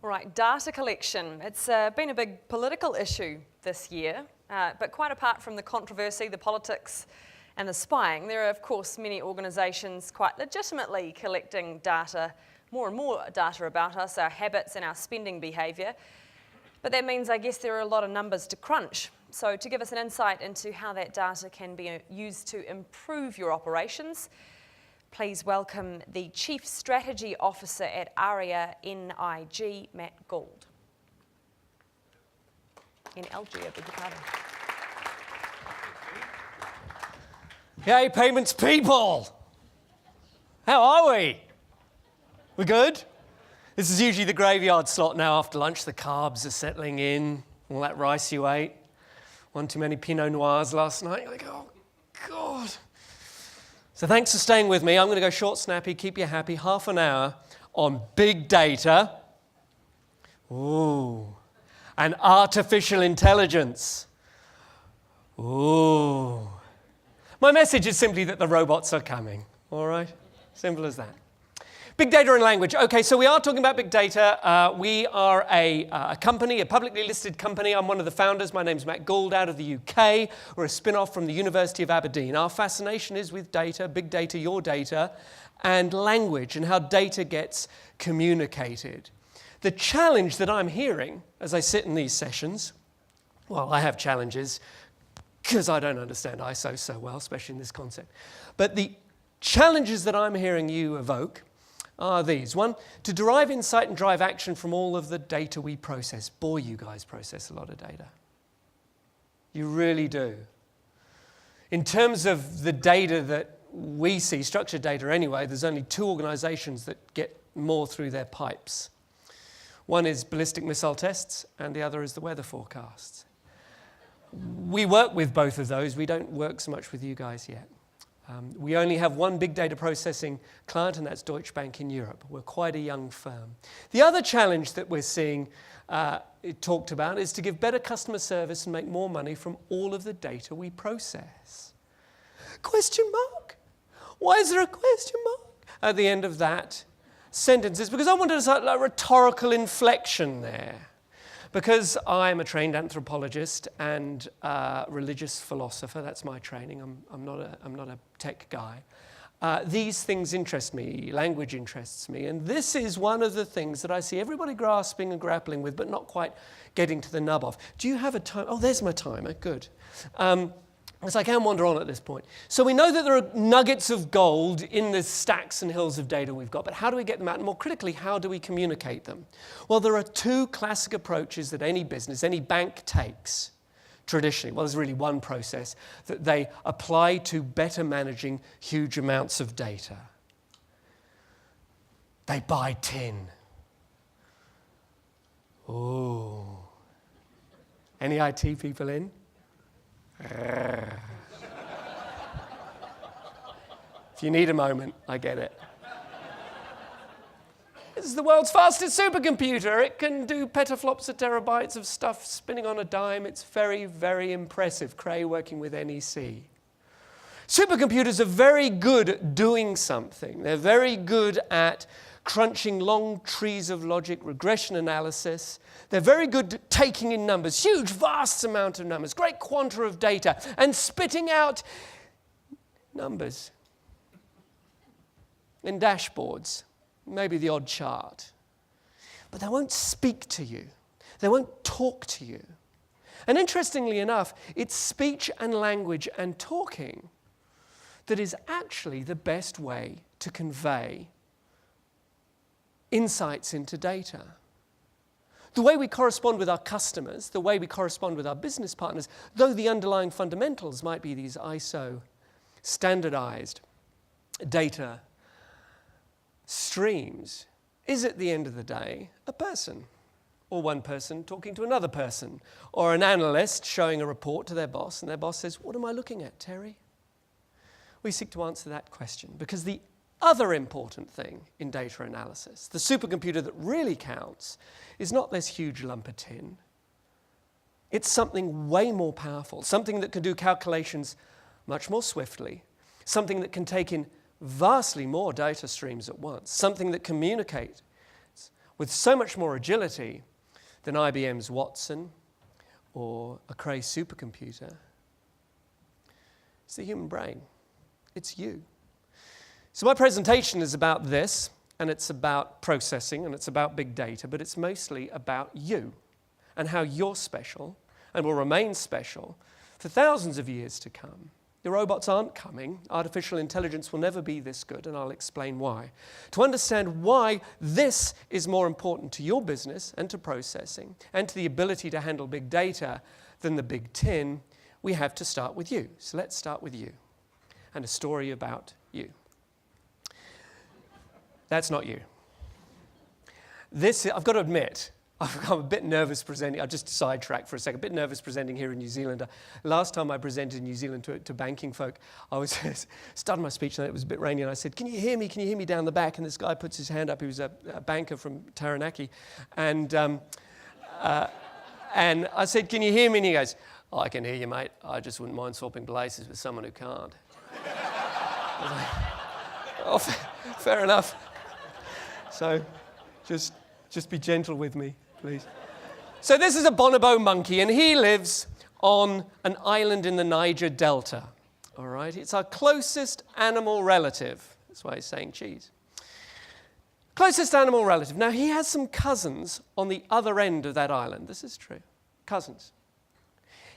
All right, data collection. It's been a big political issue this year, but quite apart from the controversy, the politics and the spying, there are of course many organisations quite legitimately collecting data, more and more data about us, our habits and our spending behaviour. But that means, I guess, there are a lot of numbers to crunch. So to give us an insight into how that data can be used to improve your operations, please welcome the Chief Strategy Officer at Arria NLG, Matt Gould. NLG, I beg your pardon. Hey, payments people! How are we? We good? This is usually the graveyard slot now after lunch. The carbs are settling in, all that rice you ate. One too many Pinot Noirs last night. You're like, oh, God. So thanks for staying with me. I'm going to go short, snappy, keep you happy, half an hour on big data. Ooh. And artificial intelligence. Ooh. My message is simply that the robots are coming, all right? Simple as that. Big data and language. Okay, so we are talking about big data. We are a company, a publicly listed company. I'm one of the founders. My name's Matt Gould out of the UK. We're a spin-off from the University of Aberdeen. Our fascination is with data, big data, your data, and language and how data gets communicated. The challenge that I'm hearing as I sit in these sessions, well, I have challenges because I don't understand ISO so well, especially in this concept. But the challenges that I'm hearing you evoke are these. One, to derive insight and drive action from all of the data we process. Boy, you guys process a lot of data. You really do. In terms of the data that we see, structured data anyway, there's only two organizations that get more through their pipes. One is ballistic missile tests, and the other is the weather forecasts. We work with both of those. We don't work so much with you guys yet. We only have one big data processing client, and that's Deutsche Bank in Europe. We're quite a young firm. The other challenge that we're seeing talked about is to give better customer service and make more money from all of the data we process. Question mark? Why is there a question mark at the end of that sentence? It's because I wanted to start a rhetorical inflection there. Because I'm a trained anthropologist and religious philosopher, that's my training, I'm not a tech guy, these things interest me, language interests me, and this is one of the things that I see everybody grasping and grappling with, but not quite getting to the nub of. Do you have a time? Oh, there's my timer, good. Because I can wander on at this point. So we know that there are nuggets of gold in the stacks and hills of data we've got, but how do we get them out? And more critically, how do we communicate them? Well, there are two classic approaches that any business, any bank takes traditionally. Well, there's really one process that they apply to better managing huge amounts of data. They buy tin. Ooh. Any IT people in? If you need a moment, I get it. This is the world's fastest supercomputer. It can do petaflops of terabytes of stuff spinning on a dime. It's very, very impressive. Cray working with NEC. Supercomputers are very good at doing something. They're very good at crunching long trees of logic, regression analysis. They're very good at taking in numbers, huge, vast amount of numbers, great quanta of data, and spitting out numbers in dashboards, maybe the odd chart. But they won't speak to you. They won't talk to you. And interestingly enough, it's speech and language and talking that is actually the best way to convey insights into data. The way we correspond with our customers, the way we correspond with our business partners, though the underlying fundamentals might be these ISO standardized data streams, is at the end of the day a person, or one person talking to another person, or an analyst showing a report to their boss, and their boss says, "What am I looking at, Terry?" We seek to answer that question because the other important thing in data analysis, the supercomputer that really counts, is not this huge lump of tin. It's something way more powerful, something that can do calculations much more swiftly, something that can take in vastly more data streams at once, something that communicates with so much more agility than IBM's Watson or a Cray supercomputer. It's the human brain. It's you. So my presentation is about this, and it's about processing, and it's about big data, but it's mostly about you and how you're special and will remain special for thousands of years to come. The robots aren't coming. Artificial intelligence will never be this good, and I'll explain why. To understand why this is more important to your business and to processing and to the ability to handle big data than the big tin, we have to start with you. So let's start with you and a story about you. That's not you. I've got to admit, I'm a bit nervous presenting. I'll just sidetrack for a second. A bit nervous presenting here in New Zealand. Last time I presented in New Zealand to banking folk, I was starting my speech and it was a bit rainy, and I said, "Can you hear me? Can you hear me down the back?" And this guy puts his hand up. He was a banker from Taranaki, and I said, "Can you hear me?" And he goes, "Oh, I can hear you, mate. I just wouldn't mind swapping places with someone who can't." I was like, "Oh, fair enough." So, just be gentle with me, please. So this is a bonobo monkey, and he lives on an island in the Niger Delta. All right, it's our closest animal relative. That's why he's saying cheese. Closest animal relative. Now, he has some cousins on the other end of that island. This is true. Cousins.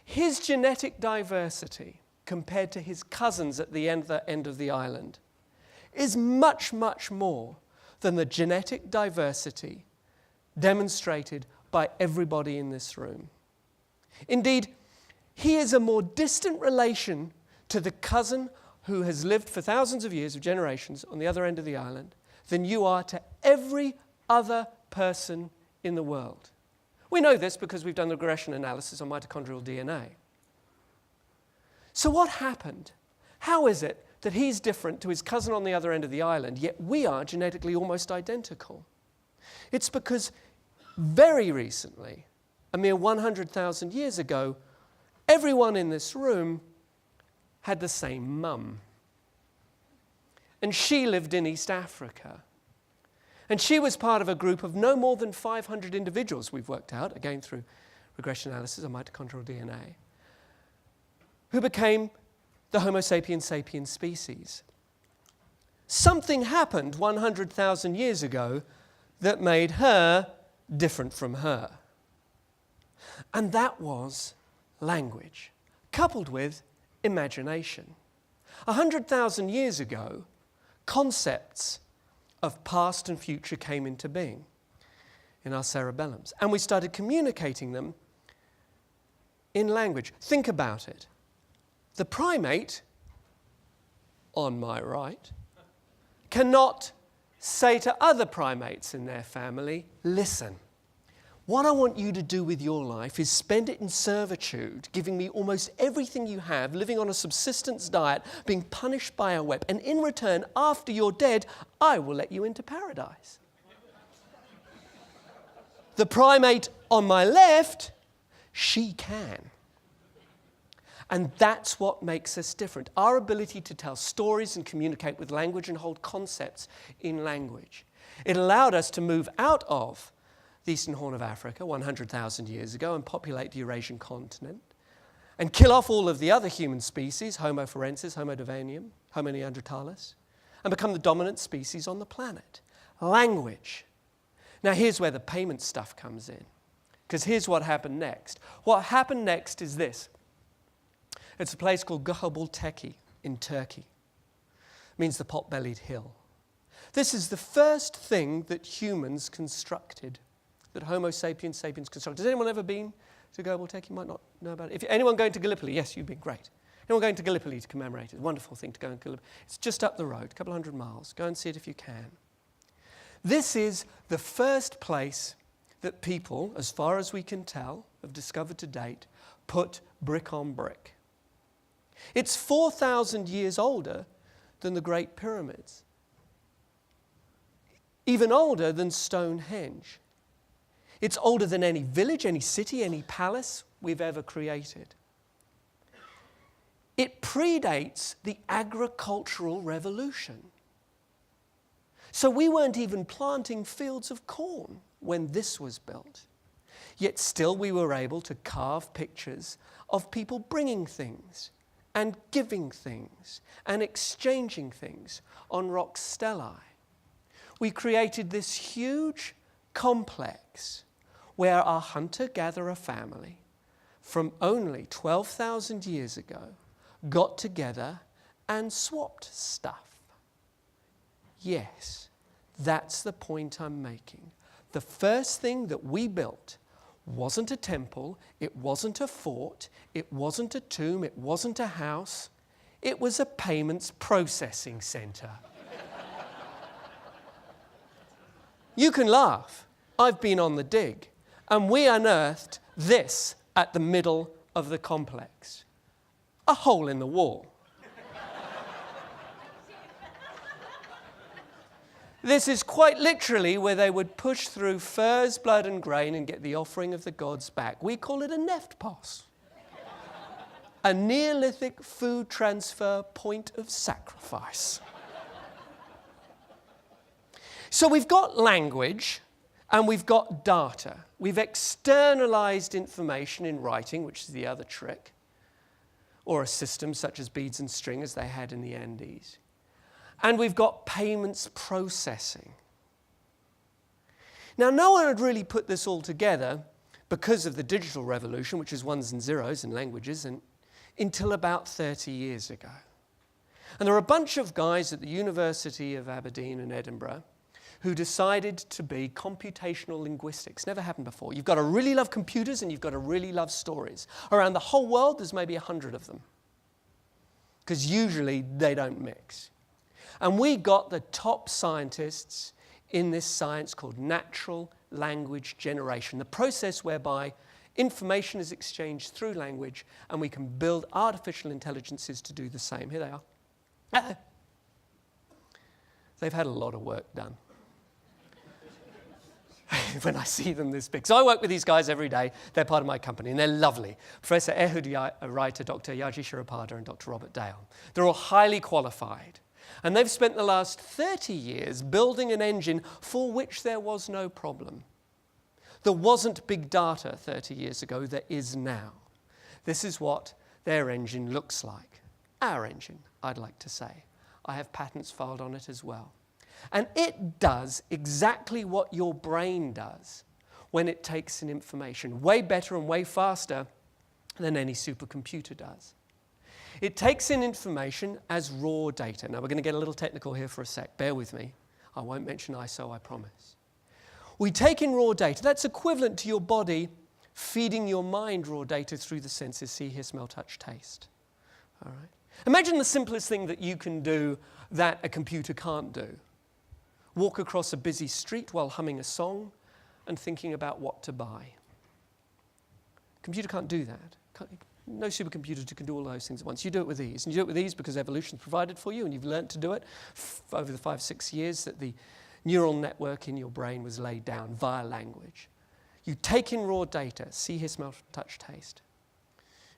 His genetic diversity compared to his cousins at the end of the island is much, much more than the genetic diversity demonstrated by everybody in this room. Indeed, he is a more distant relation to the cousin who has lived for thousands of years, of generations, on the other end of the island than you are to every other person in the world. We know this because we've done the regression analysis on mitochondrial DNA. So what happened? How is it that he's different to his cousin on the other end of the island, yet we are genetically almost identical? It's because very recently, a mere 100,000 years ago, everyone in this room had the same mum. And she lived in East Africa. And she was part of a group of no more than 500 individuals, we've worked out, again through regression analysis of mitochondrial DNA, who became the Homo sapiens sapiens species. Something happened 100,000 years ago that made her different from her. And that was language, coupled with imagination. 100,000 years ago, concepts of past and future came into being in our cerebellums, and we started communicating them in language. Think about it. The primate, on my right, cannot say to other primates in their family, "Listen, what I want you to do with your life is spend it in servitude, giving me almost everything you have, living on a subsistence diet, being punished by a web, and in return, after you're dead, I will let you into paradise." The primate on my left, she can. And that's what makes us different. Our ability to tell stories and communicate with language and hold concepts in language. It allowed us to move out of the Eastern Horn of Africa 100,000 years ago and populate the Eurasian continent and kill off all of the other human species, Homo forensis, Homo devonium, Homo neanderthalis, and become the dominant species on the planet. Language. Now here's where the payment stuff comes in, because here's what happened next. What happened next is this. It's a place called Göbekli in Turkey. It means the pot-bellied hill. This is the first thing that humans constructed, that Homo sapiens sapiens constructed. Has anyone ever been to Göbekli? You might not know about it. If anyone going to Gallipoli? Yes, you've been, great. Anyone going to Gallipoli to commemorate it? It's a wonderful thing to go and Gallipoli. It's just up the road, a couple hundred miles. Go and see it if you can. This is the first place that people, as far as we can tell, have discovered to date, put brick on brick. It's 4,000 years older than the Great Pyramids. Even older than Stonehenge. It's older than any village, any city, any palace we've ever created. It predates the agricultural revolution. So we weren't even planting fields of corn when this was built. Yet still we were able to carve pictures of people bringing things and giving things and exchanging things on rock stelae. We created this huge complex where our hunter-gatherer family from only 12,000 years ago got together and swapped stuff. Yes, that's the point I'm making. The first thing that we built wasn't a temple, it wasn't a fort, it wasn't a tomb, it wasn't a house. It was a payments processing center. You can laugh. I've been on the dig, and we unearthed this at the middle of the complex. A hole in the wall. This is quite literally where they would push through furs, blood and grain and get the offering of the gods back. We call it a neftpos. A Neolithic food transfer point of sacrifice. So we've got language and we've got data. We've externalized information in writing, which is the other trick, or a system such as beads and string as they had in the Andes. And we've got payments processing. Now, no one had really put this all together because of the digital revolution, which is ones and zeros in languages, until about 30 years ago. And there were a bunch of guys at the University of Aberdeen and Edinburgh who decided to be computational linguistics. Never happened before. You've got to really love computers and you've got to really love stories. Around the whole world, there's maybe 100 of them, because usually they don't mix. And we got the top scientists in this science called natural language generation, the process whereby information is exchanged through language and we can build artificial intelligences to do the same. Here they are. They've had a lot of work done. When I see them this big. So I work with these guys every day. They're part of my company, and they're lovely. Professor Ehud Reiter, Dr. Yaji Shirapada, and Dr. Robert Dale. They're all highly qualified. And they've spent the last 30 years building an engine for which there was no problem. There wasn't big data 30 years ago. There is now. This is what their engine looks like. Our engine, I'd like to say. I have patents filed on it as well. And it does exactly what your brain does when it takes in information, way better and way faster than any supercomputer does. It takes in information as raw data. Now, we're going to get a little technical here for a sec. Bear with me. I won't mention ISO, I promise. We take in raw data. That's equivalent to your body feeding your mind raw data through the senses: see, hear, smell, touch, taste. All right? Imagine the simplest thing that you can do that a computer can't do. Walk across a busy street while humming a song and thinking about what to buy. Computer can't do that. No supercomputer can do all those things at once. You do it with ease. And you do it with ease because evolution's provided for you and you've learned to do it over the 5-6 years that the neural network in your brain was laid down via language. You take in raw data: see, hear, smell, touch, taste.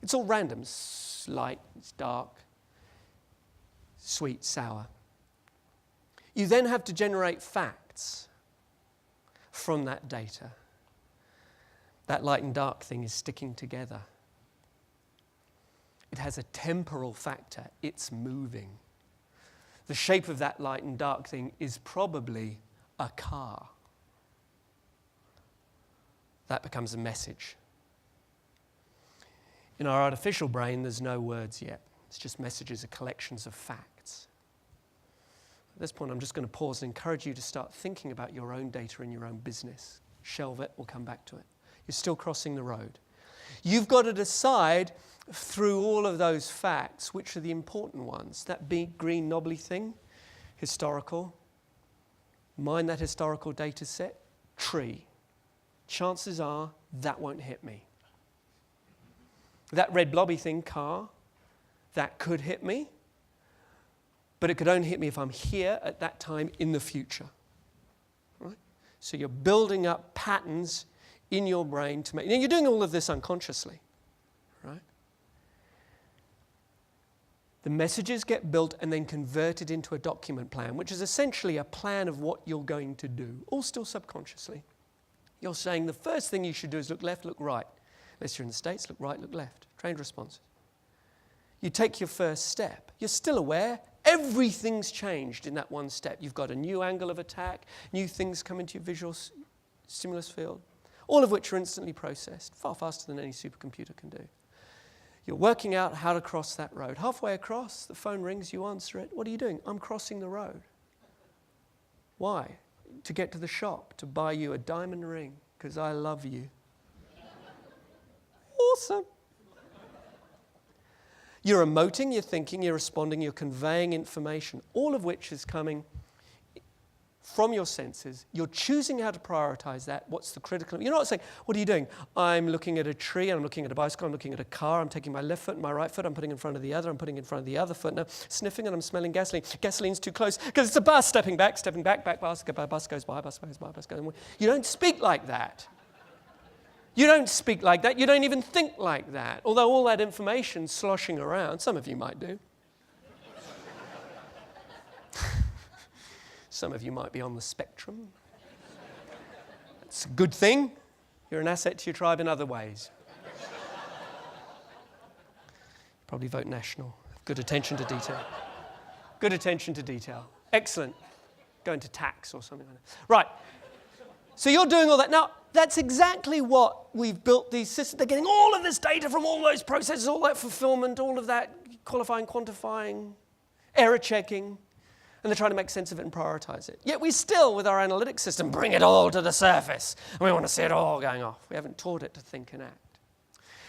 It's all random. It's light, it's dark, sweet, sour. You then have to generate facts from that data. That light and dark thing is sticking together. It has a temporal factor. It's moving. The shape of that light and dark thing is probably a car. That becomes a message. In our artificial brain, there's no words yet. It's just messages, collections of facts. At this point, I'm just going to pause and encourage you to start thinking about your own data in your own business. Shelve it, we'll come back to it. You're still crossing the road. You've got to decide through all of those facts which are the important ones. That big green knobbly thing, historical. Mine that historical data set. Tree. Chances are that won't hit me. That red blobby thing, car, that could hit me. But it could only hit me if I'm here at that time in the future. Right? So you're building up patterns in your brain to make... Now, you're doing all of this unconsciously. Right? The messages get built and then converted into a document plan, which is essentially a plan of what you're going to do, all still subconsciously. You're saying the first thing you should do is look left, look right. Unless you're in the States, look right, look left. Trained responses. You take your first step. You're still aware. Everything's changed in that one step. You've got a new angle of attack, new things come into your visual stimulus field, all of which are instantly processed, far faster than any supercomputer can do. You're working out how to cross that road. Halfway across, the phone rings, you answer it. What are you doing? I'm crossing the road. Why? To get to the shop, to buy you a diamond ring, because I love you. Awesome. You're emoting, you're thinking, you're responding, you're conveying information, all of which is coming from your senses. You're choosing how to prioritize that. What's the critical? You're not saying, what are you doing? I'm looking at a tree, I'm looking at a bicycle, I'm looking at a car, I'm taking my left foot and my right foot, I'm putting in front of the other, I'm putting in front of the other foot, now sniffing and I'm smelling gasoline. Gasoline's too close because it's a bus. Stepping back, back, bus goes by, bus goes by, bus goes by. You don't speak like that. You don't speak like that. You don't even think like that. Although all that information sloshing around, some of you might do. Some of you might be on the spectrum. It's a good thing. You're an asset to your tribe in other ways. Probably vote National. Good attention to detail. Good attention to detail. Excellent. Go into tax or something like that. Right. So you're doing all that. Now, that's exactly what we've built these systems. They're getting all of this data from all those processes, all that fulfillment, all of that qualifying, quantifying, error checking, and they're trying to make sense of it and prioritize it. Yet we still, with our analytics system, bring it all to the surface, and we want to see it all going off. We haven't taught it to think and act.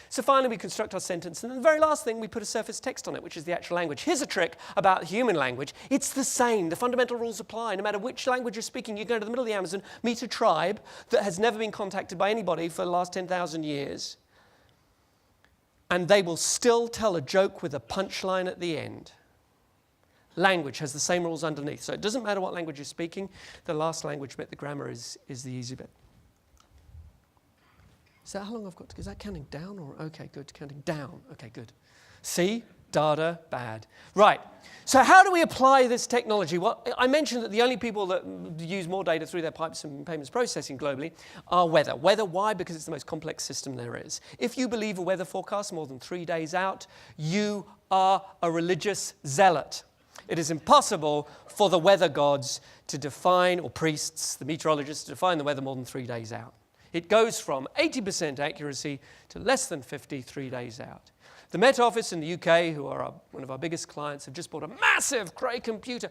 So finally, we construct our sentence, and then the very last thing, we put a surface text on it, which is the actual language. Here's a trick about human language. It's the same. The fundamental rules apply. No matter which language you're speaking, you go to the middle of the Amazon, meet a tribe that has never been contacted by anybody for the last 10,000 years, and they will still tell a joke with a punchline at the end. Language has the same rules underneath. So it doesn't matter what language you're speaking. The last language bit, the grammar, is the easy bit. Is that how long I've got to? Is that counting down or okay, good, counting down. Okay, good. See, data, bad. Right. So how do we apply this technology? Well, I mentioned that the only people that use more data through their pipes and payments processing globally are weather. Weather, why? Because it's the most complex system there is. If you believe a weather forecast more than 3 days out, you are a religious zealot. It is impossible for the weather gods to define, or priests, the meteorologists, to define the weather more than 3 days out. It goes from 80% accuracy to less than 50 3 days out. The Met Office in the UK, who are one of our biggest clients, have just bought a massive grey computer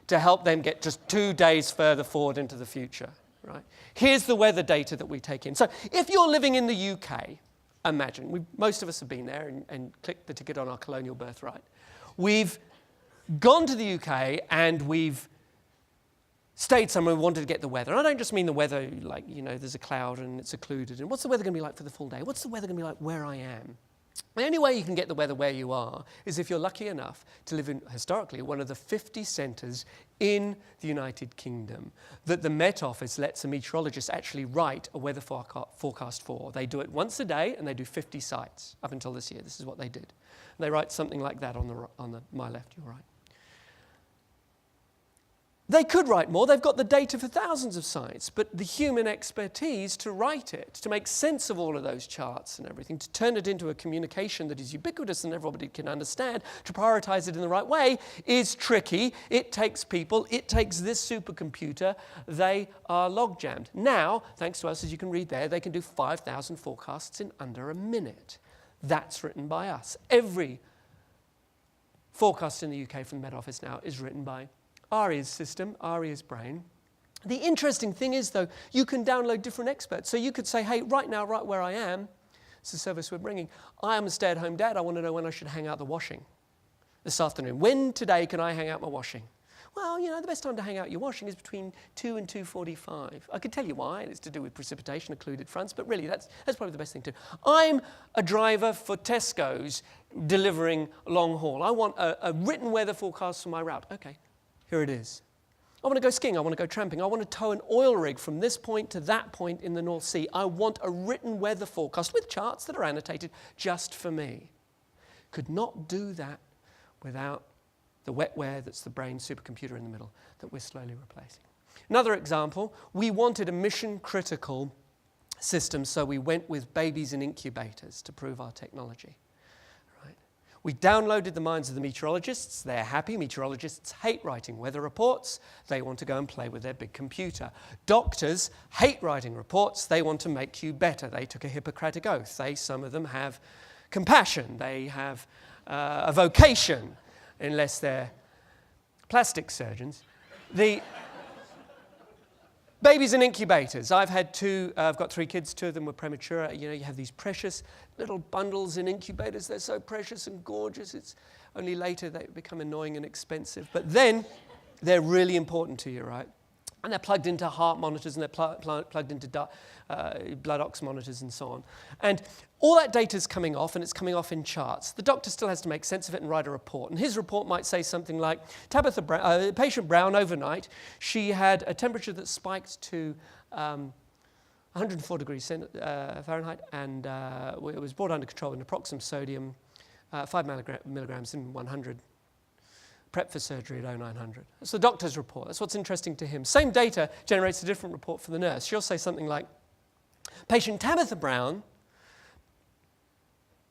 to help them get just 2 days further forward into the future. Right? Here's the weather data that we take in. So if you're living in the UK, imagine, most of us have been there and clicked the ticket on our colonial birthright. We've gone to the UK and we've stayed somewhere, we wanted to get the weather. And I don't just mean the weather, like, you know, there's a cloud and it's occluded. And what's the weather going to be like for the full day? What's the weather going to be like where I am? The only way you can get the weather where you are is if you're lucky enough to live in, historically, one of the 50 centres in the United Kingdom that the Met Office lets a meteorologist actually write a weather forecast for. They do it once a day and they do 50 sites up until this year. This is what they did. And they write something like that on my left, your right. They could write more. They've got the data for thousands of sites, but the human expertise to write it, to make sense of all of those charts and everything, to turn it into a communication that is ubiquitous and everybody can understand, to prioritize it in the right way, is tricky. It takes people. It takes this supercomputer. They are log-jammed. Now, thanks to us, as you can read there, they can do 5,000 forecasts in under a minute. That's written by us. Every forecast in the UK from the Met Office now is written by Arria's system, Arria's brain. The interesting thing is, though, you can download different experts. So you could say, hey, right now, right where I am, it's a service we're bringing. I am a stay-at-home dad. I want to know when I should hang out the washing this afternoon. When today can I hang out my washing? Well, you know, the best time to hang out your washing is between 2 and 2:45. I could tell you why. It's to do with precipitation, occluded fronts, but really that's probably the best thing to do. I'm a driver for Tesco's delivering long haul. I want a written weather forecast for my route. Okay. Here it is. I want to go skiing. I want to go tramping. I want to tow an oil rig from this point to that point in the North Sea. I want a written weather forecast with charts that are annotated just for me. Could not do that without the Wetware that's the brain supercomputer in the middle that we're slowly replacing. Another example, we wanted a mission-critical system, so we went with babies in incubators to prove our technology. Right? We downloaded the minds of the meteorologists. They're happy. Meteorologists hate writing weather reports. They want to go and play with their big computer. Doctors hate writing reports. They want to make you better. They took a Hippocratic oath. Some of them have compassion. They have a vocation, unless they're plastic surgeons. The babies in incubators. I've got 3 kids. 2 of them were premature. You have these precious little bundles in incubators. They're so precious and gorgeous. It's only later they become annoying and expensive. But then they're really important to you, right? And they're plugged into heart monitors, and they're plugged into blood ox monitors and so on. And all that data is coming off, and it's coming off in charts. The doctor still has to make sense of it and write a report. And his report might say something like, patient Brown overnight, she had a temperature that spiked to 104 degrees Fahrenheit, and it was brought under control in naproxen sodium, 5 milligrams in 100. Prep for surgery at 0900. That's the doctor's report. That's what's interesting to him. Same data generates a different report for the nurse. She'll say something like, patient Tabitha Brown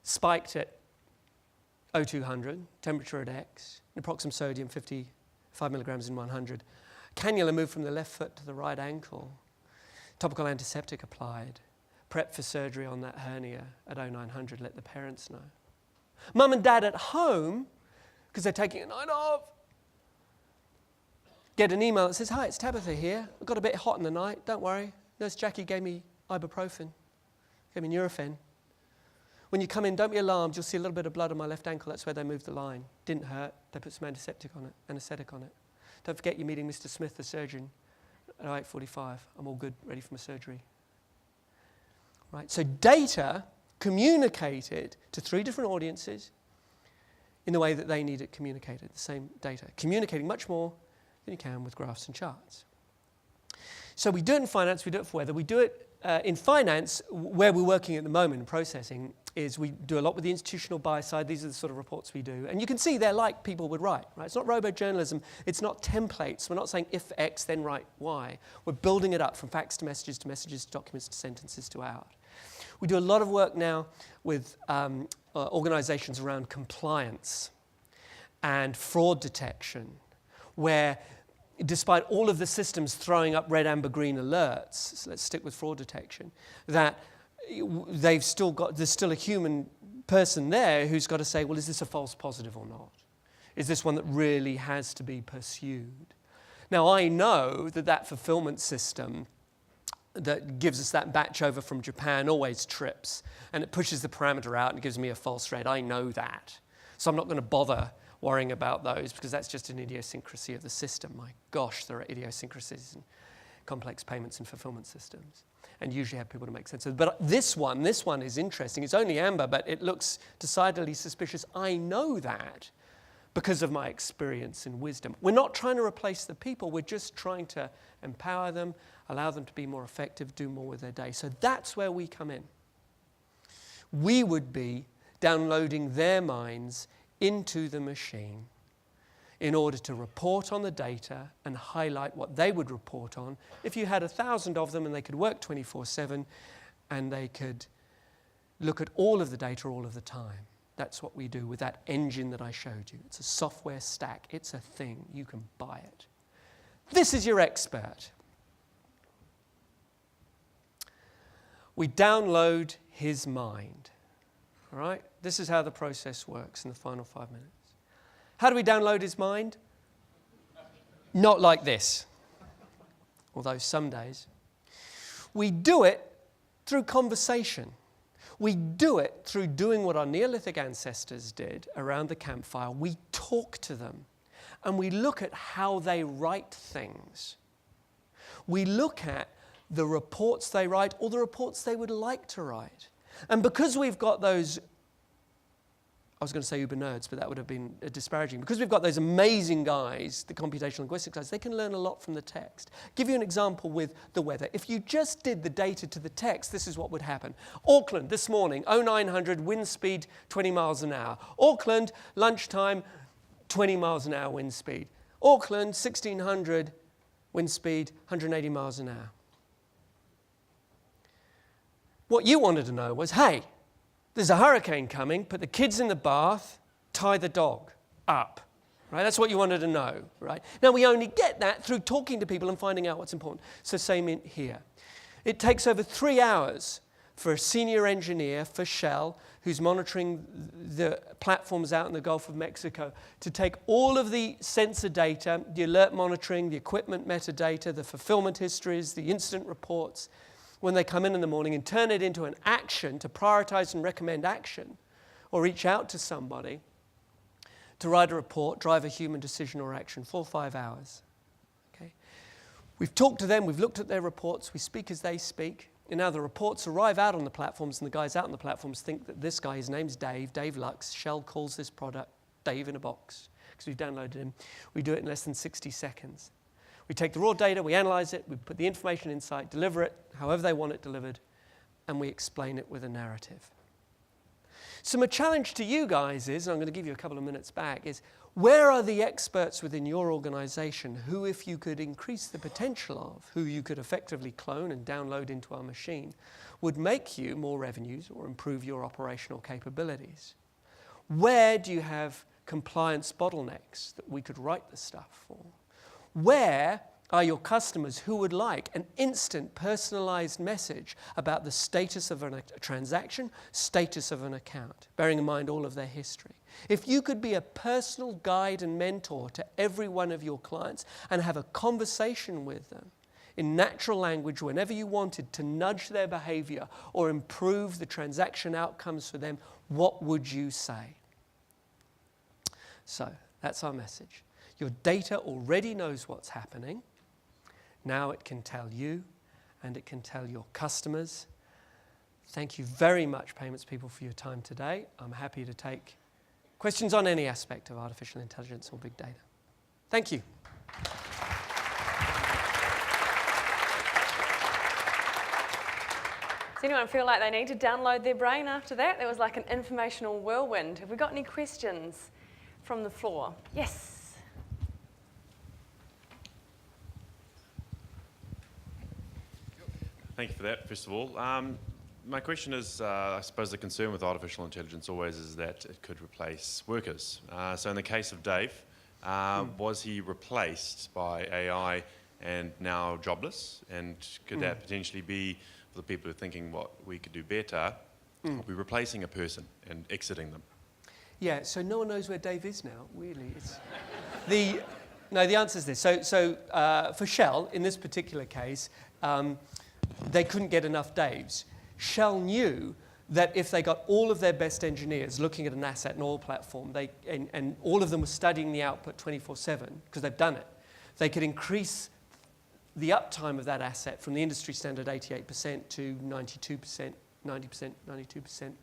spiked at 0200, temperature at X, naproxen sodium 55 milligrams in 100. Cannula moved from the left foot to the right ankle. Topical antiseptic applied. Prep for surgery on that hernia at 0900. Let the parents know. Mum and dad at home, because they're taking a night off, get an email that says, hi, it's Tabitha here. I got a bit hot in the night. Don't worry. Nurse Jackie gave me ibuprofen, gave me Nurofen. When you come in, don't be alarmed. You'll see a little bit of blood on my left ankle. That's where they moved the line. Didn't hurt. They put some anesthetic on it. Don't forget you're meeting Mr. Smith, the surgeon, at 8:45. I'm all good, ready for my surgery. Right. So data communicated to 3 different audiences in the way that they need it communicated, the same data. Communicating much more than you can with graphs and charts. So we do it in finance, we do it for weather. We do it in finance, where we're working at the moment in processing, is we do a lot with the institutional buy side. These are the sort of reports we do. And you can see they're like people would write, right? It's not robo-journalism. It's not templates. We're not saying if X, then write Y. We're building it up from facts to messages to documents to sentences to out. We do a lot of work now with organizations around compliance and fraud detection, where despite all of the systems throwing up red, amber, green alerts, so let's stick with fraud detection, that there's still a human person there who's got to say, well, is this a false positive or not? Is this one that really has to be pursued? Now, I know that fulfillment system that gives us that batch over from Japan always trips, and it pushes the parameter out and gives me a false rate. I know that. So I'm not going to bother worrying about those, because that's just an idiosyncrasy of the system. My gosh, there are idiosyncrasies in complex payments and fulfillment systems, and usually have people to make sense of it. But this one is interesting. It's only amber, but it looks decidedly suspicious. I know that because of my experience and wisdom. We're not trying to replace the people. We're just trying to empower them, allow them to be more effective, do more with their day. So that's where we come in. We would be downloading their minds into the machine in order to report on the data and highlight what they would report on if you had 1,000 of them and they could work 24/7 and they could look at all of the data all of the time. That's what we do with that engine that I showed you. It's a software stack. It's a thing. You can buy it. This is your expert. We download his mind. All right? This is how the process works in the final 5 minutes. How do we download his mind? Not like this. Although some days. We do it through conversation. We do it through doing what our Neolithic ancestors did around the campfire. We talk to them, and we look at how they write things. We look at the reports they write or the reports they would like to write. And because we've got those, I was going to say uber nerds, but that would have been disparaging. Because we've got those amazing guys, the computational linguistics guys, they can learn a lot from the text. I'll give you an example with the weather. If you just did the data to the text, this is what would happen. Auckland, this morning, 0900, wind speed 20 miles an hour. Auckland, lunchtime, 20 miles an hour wind speed. Auckland, 1600, Wind speed, 180 miles an hour. What you wanted to know was, hey, there's a hurricane coming, put the kids in the bath, tie the dog up. Right? That's what you wanted to know, right? Now, we only get that through talking to people and finding out what's important. So same in here. It takes over 3 hours for a senior engineer for Shell, who's monitoring the platforms out in the Gulf of Mexico, to take all of the sensor data, the alert monitoring, the equipment metadata, the fulfillment histories, the incident reports, when they come in the morning, and turn it into an action to prioritize and recommend action, or reach out to somebody to write a report, drive a human decision or action, 4 or 5 hours. Okay? We've talked to them, we've looked at their reports, we speak as they speak, and now the reports arrive out on the platforms, and the guys out on the platforms think that this guy, his name's Dave Lux, Shell calls this product Dave in a box, because we've downloaded him. We do it in less than 60 seconds. We take the raw data, we analyze it, we put the information inside, deliver it however they want it delivered, and we explain it with a narrative. So my challenge to you guys is, and I'm going to give you a couple of minutes back, is where are the experts within your organization who, if you could increase the potential of, who you could effectively clone and download into our machine, would make you more revenues or improve your operational capabilities? Where do you have compliance bottlenecks that we could write the stuff for? Where are your customers who would like an instant personalized message about the status of a transaction, status of an account, bearing in mind all of their history? If you could be a personal guide and mentor to every one of your clients and have a conversation with them in natural language whenever you wanted to nudge their behavior or improve the transaction outcomes for them, what would you say? So that's our message. Your data already knows what's happening. Now it can tell you, and it can tell your customers. Thank you very much, payments people, for your time today. I'm happy to take questions on any aspect of artificial intelligence or big data. Thank you. Does anyone feel like they need to download their brain after that? There was like an informational whirlwind. Have we got any questions from the floor? Yes. Thank you for that, first of all. My question is, I suppose the concern with artificial intelligence always is that it could replace workers. So in the case of Dave, was he replaced by AI and now jobless? And could that potentially be, for the people who are thinking what we could do better, are we replacing a person and exiting them? Yeah, so no one knows where Dave is now, really. No, the answer is this. So for Shell, in this particular case, they couldn't get enough Daves. Shell knew that if they got all of their best engineers looking at an asset and oil platform, and all of them were studying the output 24/7, because they've done it, they could increase the uptime of that asset from the industry standard 88% to 92%, 90%, 92%.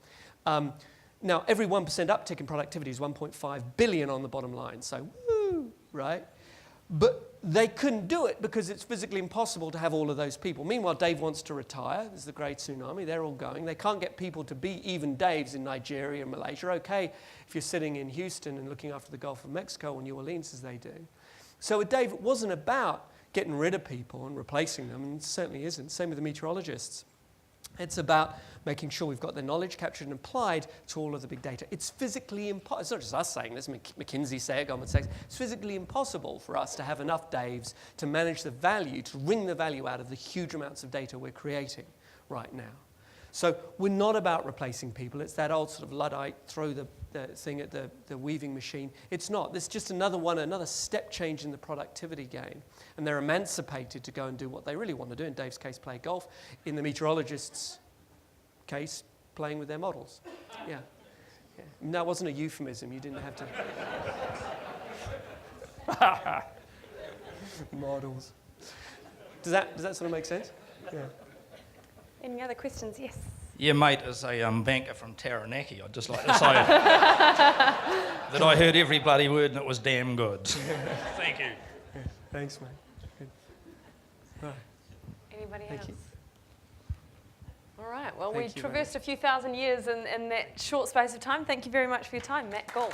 Now, every 1% uptick in productivity is 1.5 billion on the bottom line, so woo, right? But they couldn't do it because it's physically impossible to have all of those people. Meanwhile, Dave wants to retire. There's the great tsunami. They're all going. They can't get people to be even Daves in Nigeria and Malaysia. Okay, if you're sitting in Houston and looking after the Gulf of Mexico or New Orleans as they do. So with Dave, it wasn't about getting rid of people and replacing them, and it certainly isn't. Same with the meteorologists. It's about making sure we've got their knowledge captured and applied to all of the big data. It's physically impossible. It's not just us saying this, McKinsey say it, Goldman Sachs. It's physically impossible for us to have enough Daves to manage the value, to wring the value out of the huge amounts of data we're creating right now. So we're not about replacing people. It's that old sort of Luddite, throw the thing at the weaving machine. It's not. This is just another step change in the productivity gain. And they're emancipated to go and do what they really want to do. In Dave's case, play golf. In the meteorologist's case, playing with their models. Yeah. No, it wasn't a euphemism. You didn't have to. Models. Does that sort of make sense? Yeah. Any other questions? Yes. Yeah, mate, as a banker from Taranaki, I'd just like to say that I heard every bloody word and it was damn good. Thank you. Yeah, thanks, mate. Good. Right. Anybody Thank else? you. All right, well, Thank we you, traversed a few thousand years in that short space of time. Thank you very much for your time, Matt Gould.